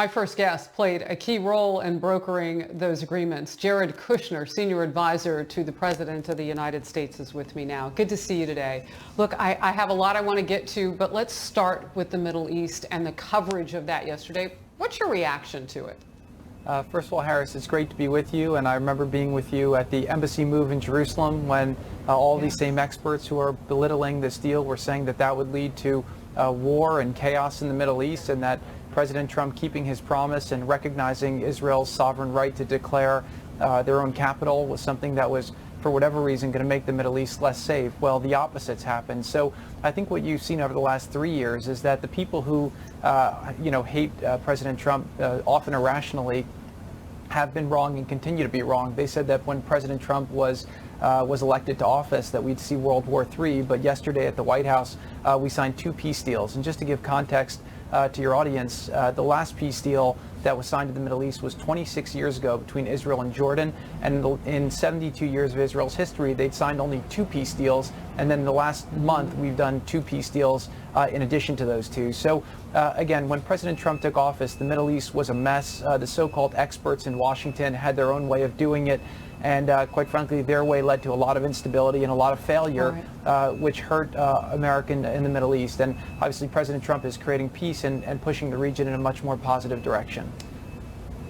My first guest played a key role in brokering those agreements. Jared Kushner, senior advisor to the President of the United States, is with me now. Good to see you today. Look, I have a lot I want to get to, but let's start with the Middle East and the coverage of that yesterday. What's your reaction to it? First of all, Harris, it's great to be with you, and I remember being with you at the embassy move in Jerusalem when all these same experts who are belittling this deal were saying that that would lead to war and chaos in the Middle East, and that President Trump keeping his promise and recognizing Israel's sovereign right to declare their own capital was something that was, for whatever reason, going to make the Middle East less safe. Well, the opposite's happened. So I think what you've seen over the last 3 years is that the people who, hate President Trump often irrationally have been wrong and continue to be wrong. They said that when President Trump was elected to office that we'd see World War III, but yesterday at the White House we signed 2 peace deals. And just to give context to your audience, the last peace deal that was signed in the Middle East was 26 years ago between Israel and Jordan, and in 72 years of Israel's history they'd signed only 2 peace deals, and then in the last month we've done 2 peace deals in addition to those 2. So again, when President Trump took office, the Middle East was a mess. The so-called experts in Washington had their own way of doing it, and quite frankly their way led to a lot of instability and a lot of failure, which hurt America in the Middle East. And obviously President Trump is creating peace and pushing the region in a much more positive direction.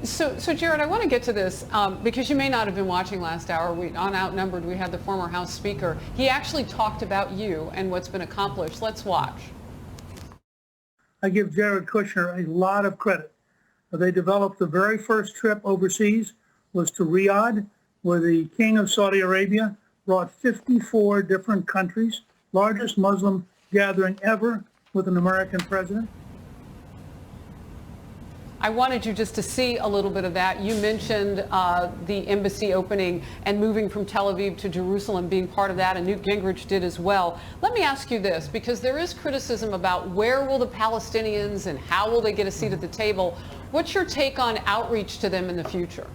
So Jared, I want to get to this because you may not have been watching last hour. On Outnumbered, we had the former House Speaker. He actually talked about you and what's been accomplished. Let's watch. I give Jared Kushner a lot of credit. They developed the very first trip overseas was to Riyadh, where the King of Saudi Arabia brought 54 different countries, largest Muslim gathering ever with an American president. I wanted you just to see a little bit of that. You mentioned the embassy opening and moving from Tel Aviv to Jerusalem being part of that, and Newt Gingrich did as well. Let me ask you this, because there is criticism about where will the Palestinians and how will they get a seat at the table. What's your take on outreach to them in the future?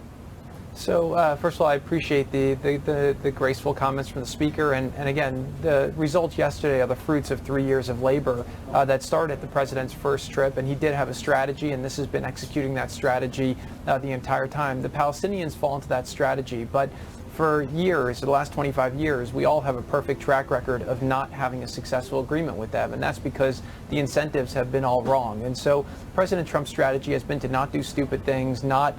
So first of all, I appreciate the graceful comments from the speaker, and again, the results yesterday are the fruits of 3 years of labor that started at the president's first trip, and he did have a strategy, and this has been executing that strategy the entire time. The Palestinians fall into that strategy, but for years, the last 25 years, we all have a perfect track record of not having a successful agreement with them, and that's because the incentives have been all wrong. And so President Trump's strategy has been to not do stupid things, not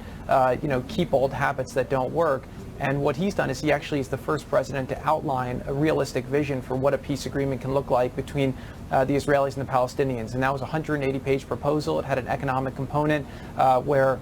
keep old habits that don't work. And what he's done is he actually is the first president to outline a realistic vision for what a peace agreement can look like between the Israelis and the Palestinians. And that was a 180-page proposal. It had an economic component where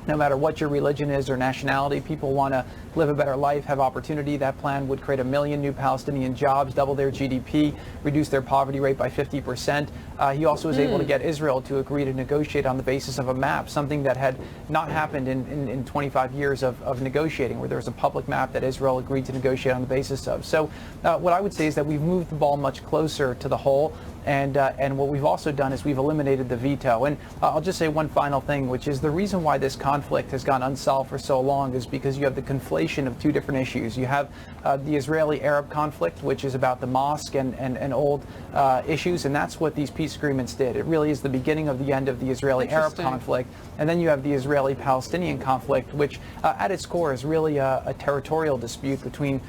no matter what your religion is or nationality, people want to live a better life, have opportunity. That plan would create 1 million new Palestinian jobs, double their GDP, reduce their poverty rate by 50%. He also was able to get Israel to agree to negotiate on the basis of a map, something that had not happened in 25 years of negotiating, where there was a public map that Israel agreed to negotiate on the basis of. So what I would say is that we've moved the ball much closer to the hole. And what we've also done is we've eliminated the veto. And I'll just say one final thing, which is the reason why this conflict has gone unsolved for so long is because you have the conflation of 2 different issues. You have the Israeli-Arab conflict, which is about the mosque and old issues, and that's what these peace agreements did. It really is the beginning of the end of the Israeli-Arab conflict. And then you have the Israeli-Palestinian conflict, which at its core is really a territorial dispute between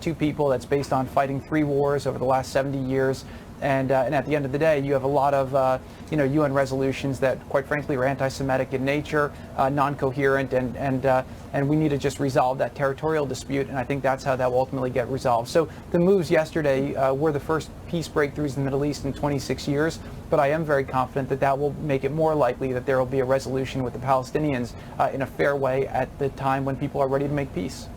2 people that's based on fighting 3 wars over the last 70 years. And at the end of the day, you have a lot of UN resolutions that, quite frankly, are anti-Semitic in nature, non-coherent, and we need to just resolve that territorial dispute. And I think that's how that will ultimately get resolved. So the moves yesterday were the first peace breakthroughs in the Middle East in 26 years. But I am very confident that that will make it more likely that there will be a resolution with the Palestinians in a fair way at the time when people are ready to make peace.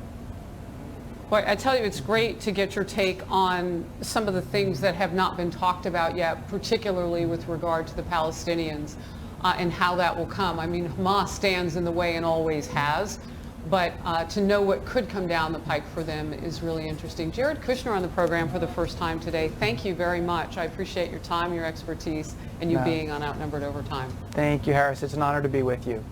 Boy, I tell you, it's great to get your take on some of the things that have not been talked about yet, particularly with regard to the Palestinians and how that will come. I mean, Hamas stands in the way and always has, but to know what could come down the pike for them is really interesting. Jared Kushner on the program for the first time today. Thank you very much. I appreciate your time, your expertise, and you being on Outnumbered Over Time. Thank you, Harris. It's an honor to be with you.